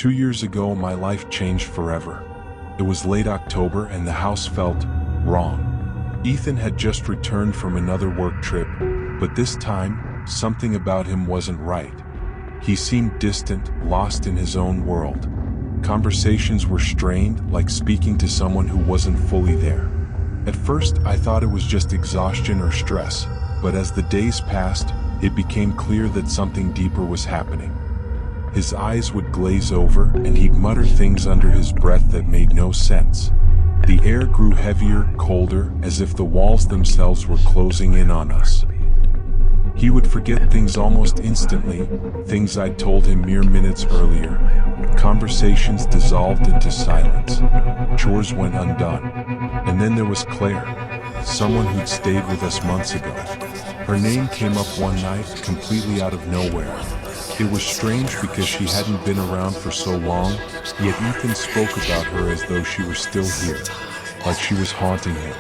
2 years ago, my life changed forever. It was late October and the house felt wrong. Ethan had just returned from another work trip, but this time, something about him wasn't right. He seemed distant, lost in his own world. Conversations were strained, like speaking to someone who wasn't fully there. At first, I thought it was just exhaustion or stress, but as the days passed, it became clear that something deeper was happening. His eyes would glaze over, and he'd mutter things under his breath that made no sense. The air grew heavier, colder, as if the walls themselves were closing in on us. He would forget things almost instantly, things I'd told him mere minutes earlier. Conversations dissolved into silence. Chores went undone. And then there was Claire, someone who'd stayed with us months ago. Her name came up one night, completely out of nowhere. It was strange because she hadn't been around for so long, yet Ethan spoke about her as though she were still here, like she was haunting him.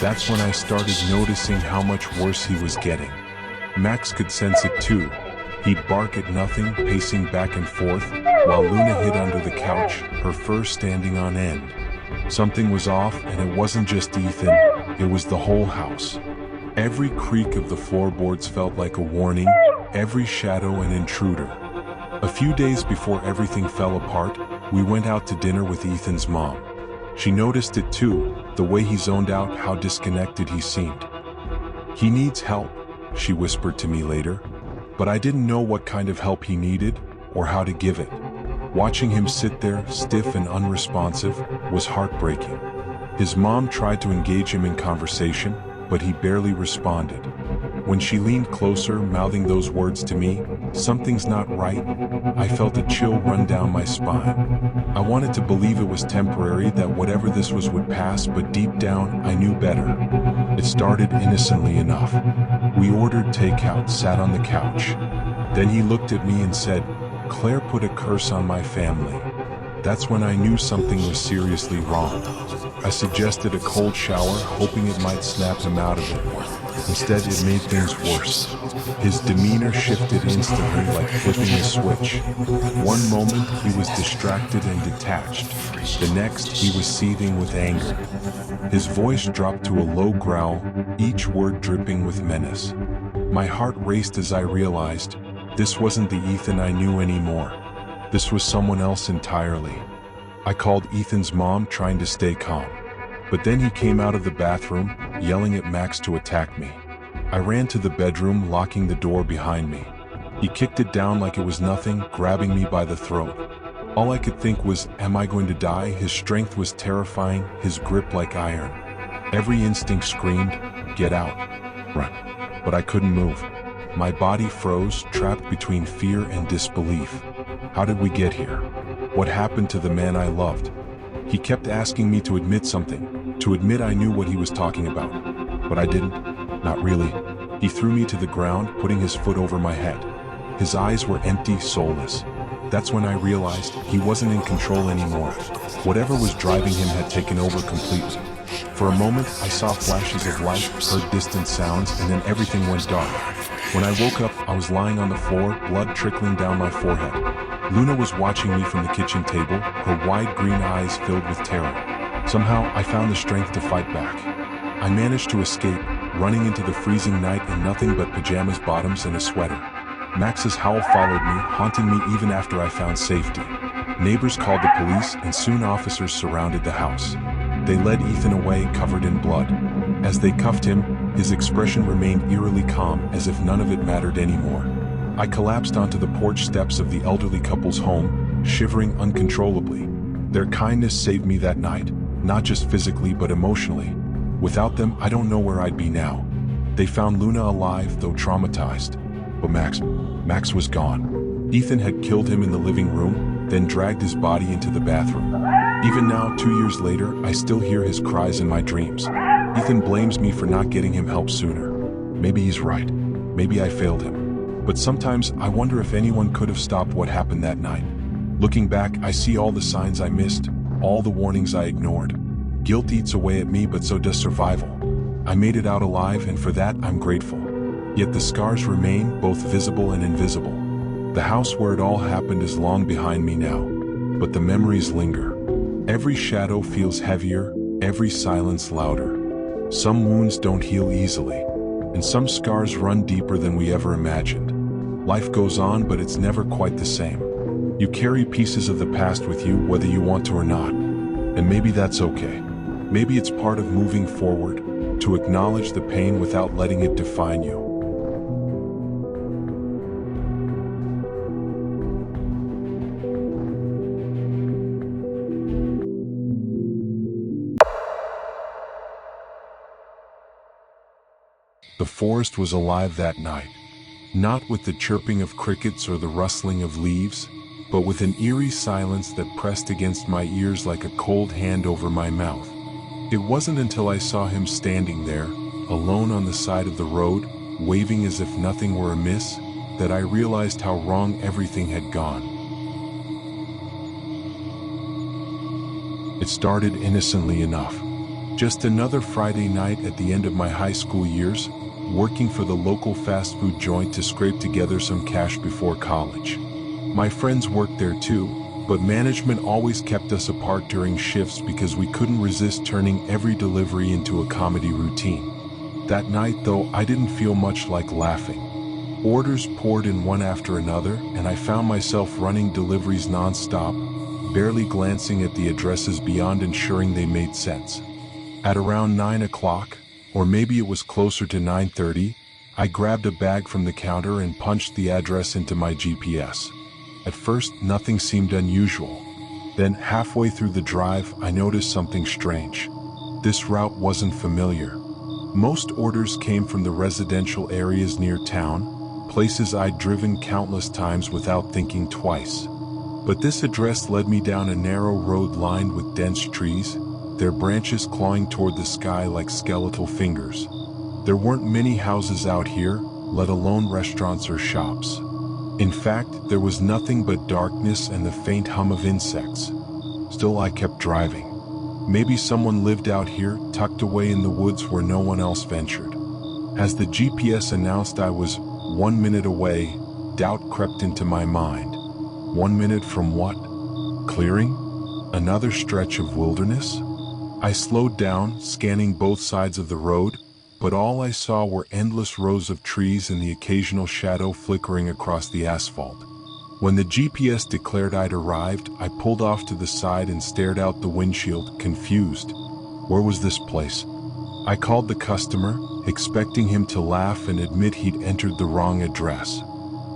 That's when I started noticing how much worse he was getting. Max could sense it too. He'd bark at nothing, pacing back and forth, while Luna hid under the couch, her fur standing on end. Something was off, and it wasn't just Ethan, it was the whole house. Every creak of the floorboards felt like a warning, every shadow an intruder. A few days before everything fell apart, we went out to dinner with Ethan's mom. She noticed it too, the way he zoned out, how disconnected he seemed. "He needs help," she whispered to me later, but I didn't know what kind of help he needed or how to give it. Watching him sit there, stiff and unresponsive, was heartbreaking. His mom tried to engage him in conversation, but he barely responded. When she leaned closer, mouthing those words to me, "Something's not right," I felt a chill run down my spine. I wanted to believe it was temporary, that whatever this was would pass, but deep down, I knew better. It started innocently enough. We ordered takeout, sat on the couch. Then he looked at me and said, "Claire put a curse on my family." That's when I knew something was seriously wrong. I suggested a cold shower, hoping it might snap him out of it. Instead, it made things worse. His demeanor shifted instantly, like flipping a switch. One moment, he was distracted and detached. The next, he was seething with anger. His voice dropped to a low growl, each word dripping with menace. My heart raced as I realized this wasn't the Ethan I knew anymore. This was someone else entirely. I called Ethan's mom, trying to stay calm. But then he came out of the bathroom, yelling at Max to attack me. I ran to the bedroom, locking the door behind me. He kicked it down like it was nothing, grabbing me by the throat. All I could think was, am I going to die? His strength was terrifying, his grip like iron. Every instinct screamed, get out, run. But I couldn't move. My body froze, trapped between fear and disbelief. How did we get here? What happened to the man I loved? He kept asking me to admit something, to admit I knew what he was talking about. But I didn't. Not really. He threw me to the ground, putting his foot over my head. His eyes were empty, soulless. That's when I realized he wasn't in control anymore. Whatever was driving him had taken over completely. For a moment, I saw flashes of light, heard distant sounds, and then everything went dark. When I woke up, I was lying on the floor, blood trickling down my forehead. Luna was watching me from the kitchen table, her wide green eyes filled with terror. Somehow, I found the strength to fight back. I managed to escape, running into the freezing night in nothing but pajamas, bottoms, and a sweater. Max's howl followed me, haunting me even after I found safety. Neighbors called the police, and soon officers surrounded the house. They led Ethan away, covered in blood. As they cuffed him, his expression remained eerily calm, as if none of it mattered anymore. I collapsed onto the porch steps of the elderly couple's home, shivering uncontrollably. Their kindness saved me that night, not just physically but emotionally. Without them, I don't know where I'd be now. They found Luna alive, though traumatized. But Max was gone. Ethan had killed him in the living room, then dragged his body into the bathroom. Even now, 2 years later, I still hear his cries in my dreams. Ethan blames me for not getting him help sooner. Maybe he's right. Maybe I failed him. But sometimes I wonder if anyone could have stopped what happened that night. Looking back, I see all the signs I missed, all the warnings I ignored. Guilt eats away at me, but so does survival. I made it out alive, and for that I'm grateful. Yet the scars remain, both visible and invisible. The house where it all happened is long behind me now, but the memories linger. Every shadow feels heavier, every silence louder. Some wounds don't heal easily, and some scars run deeper than we ever imagined. Life goes on, but it's never quite the same. You carry pieces of the past with you, whether you want to or not. And maybe that's okay. Maybe it's part of moving forward, to acknowledge the pain without letting it define you. The forest was alive that night, not with the chirping of crickets or the rustling of leaves, but with an eerie silence that pressed against my ears like a cold hand over my mouth. It wasn't until I saw him standing there, alone on the side of the road, waving as if nothing were amiss, that I realized how wrong everything had gone. It started innocently enough. Just another Friday night at the end of my high school years, working for the local fast food joint to scrape together some cash before college. My friends worked there too, but management always kept us apart during shifts because we couldn't resist turning every delivery into a comedy routine. That night, though, I didn't feel much like laughing. Orders poured in one after another, and I found myself running deliveries non-stop, barely glancing at the addresses beyond ensuring they made sense. At around 9 o'clock, or maybe it was closer to 9:30, I grabbed a bag from the counter and punched the address into my GPS. At first, nothing seemed unusual. Then, halfway through the drive, I noticed something strange. This route wasn't familiar. Most orders came from the residential areas near town, places I'd driven countless times without thinking twice. But this address led me down a narrow road lined with dense trees, their branches clawing toward the sky like skeletal fingers. There weren't many houses out here, let alone restaurants or shops. In fact, there was nothing but darkness and the faint hum of insects. Still, I kept driving. Maybe someone lived out here, tucked away in the woods where no one else ventured. As the GPS announced I was 1 minute away, doubt crept into my mind. 1 minute from what? Clearing? Another stretch of wilderness? I slowed down, scanning both sides of the road, but all I saw were endless rows of trees and the occasional shadow flickering across the asphalt. When the GPS declared I'd arrived, I pulled off to the side and stared out the windshield, confused. Where was this place? I called the customer, expecting him to laugh and admit he'd entered the wrong address.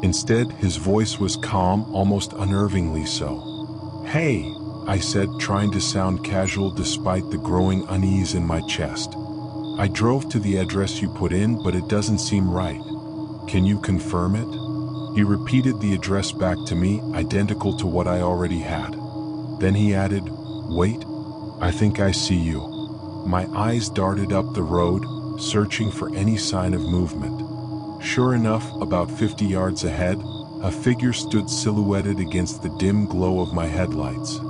Instead, his voice was calm, almost unnervingly so. "Hey," I said, trying to sound casual despite the growing unease in my chest. "I drove to the address you put in, but it doesn't seem right. Can you confirm it?" He repeated the address back to me, identical to what I already had. Then he added, "Wait, I think I see you." My eyes darted up the road, searching for any sign of movement. Sure enough, about 50 yards ahead, a figure stood silhouetted against the dim glow of my headlights.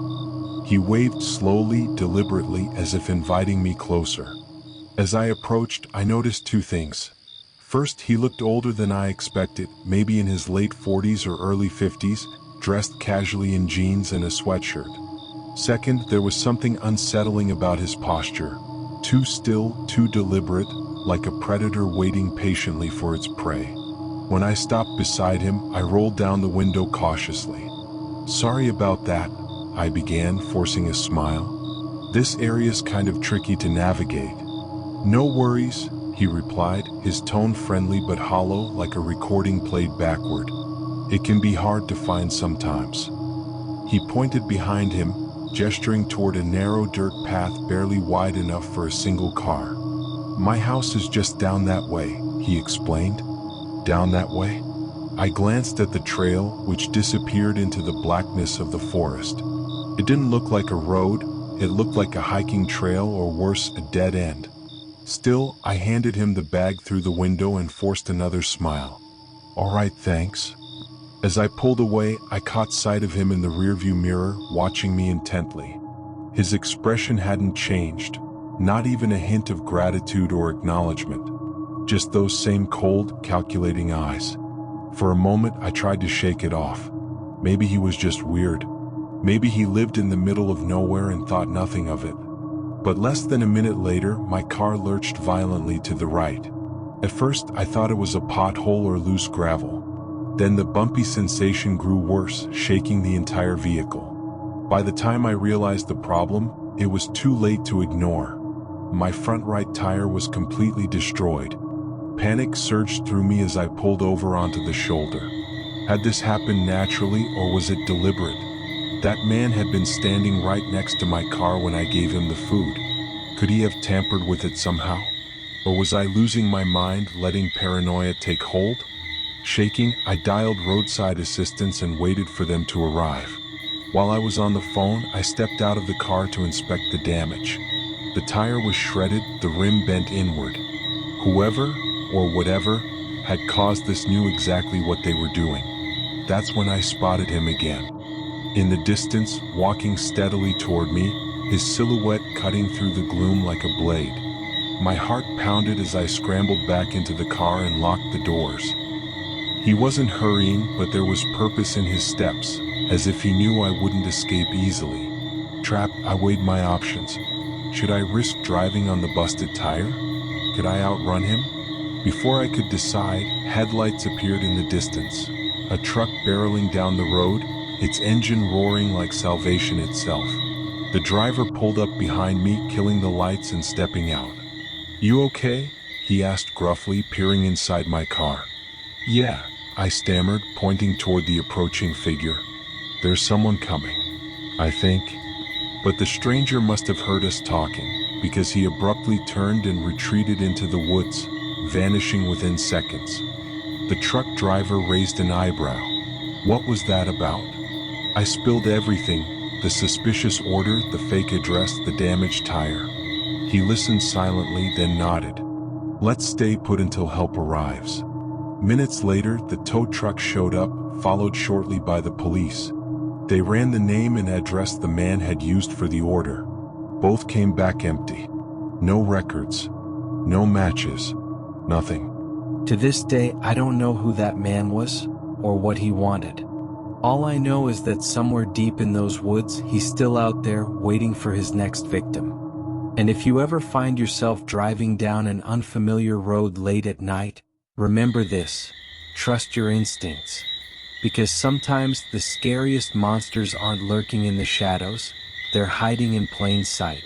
He waved slowly, deliberately, as if inviting me closer. As I approached, I noticed two things. First, he looked older than I expected, maybe in his late 40s or early 50s, dressed casually in jeans and a sweatshirt. Second, there was something unsettling about his posture. Too still, too deliberate, like a predator waiting patiently for its prey. When I stopped beside him, I rolled down the window cautiously. "Sorry about that," I began, forcing a smile. "This area's kind of tricky to navigate." "No worries," he replied, his tone friendly but hollow, like a recording played backward. "It can be hard to find sometimes." He pointed behind him, gesturing toward a narrow dirt path barely wide enough for a single car. "My house is just down that way," he explained. "Down that way?" I glanced at the trail, which disappeared into the blackness of the forest. It didn't look like a road, it looked like a hiking trail, or worse, a dead end. Still, I handed him the bag through the window and forced another smile. "All right, thanks." As I pulled away, I caught sight of him in the rearview mirror, watching me intently. His expression hadn't changed, not even a hint of gratitude or acknowledgement. Just those same cold, calculating eyes. For a moment, I tried to shake it off. Maybe he was just weird. Maybe he lived in the middle of nowhere and thought nothing of it. But less than a minute later, my car lurched violently to the right. At first, I thought it was a pothole or loose gravel. Then the bumpy sensation grew worse, shaking the entire vehicle. By the time I realized the problem, it was too late to ignore. My front right tire was completely destroyed. Panic surged through me as I pulled over onto the shoulder. Had this happened naturally or was it deliberate? That man had been standing right next to my car when I gave him the food. Could he have tampered with it somehow? Or was I losing my mind, letting paranoia take hold? Shaking, I dialed roadside assistance and waited for them to arrive. While I was on the phone, I stepped out of the car to inspect the damage. The tire was shredded, the rim bent inward. Whoever, or whatever, had caused this knew exactly what they were doing. That's when I spotted him again. In the distance, walking steadily toward me, his silhouette cutting through the gloom like a blade. My heart pounded as I scrambled back into the car and locked the doors. He wasn't hurrying, but there was purpose in his steps, as if he knew I wouldn't escape easily. Trapped, I weighed my options. Should I risk driving on the busted tire? Could I outrun him? Before I could decide, headlights appeared in the distance. A truck barreling down the road, its engine roaring like salvation itself. The driver pulled up behind me, killing the lights and stepping out. "You okay?" he asked gruffly, peering inside my car. "Yeah," I stammered, pointing toward the approaching figure. "There's someone coming, I think." But the stranger must have heard us talking, because he abruptly turned and retreated into the woods, vanishing within seconds. The truck driver raised an eyebrow. What was that about? I spilled everything, the suspicious order, the fake address, the damaged tire. He listened silently, then nodded. "Let's stay put until help arrives." Minutes later, the tow truck showed up, followed shortly by the police. They ran the name and address the man had used for the order. Both came back empty. No records, no matches, nothing. To this day, I don't know who that man was, or what he wanted. All I know is that somewhere deep in those woods, he's still out there, waiting for his next victim. And if you ever find yourself driving down an unfamiliar road late at night, remember this: trust your instincts. Because sometimes the scariest monsters aren't lurking in the shadows, they're hiding in plain sight.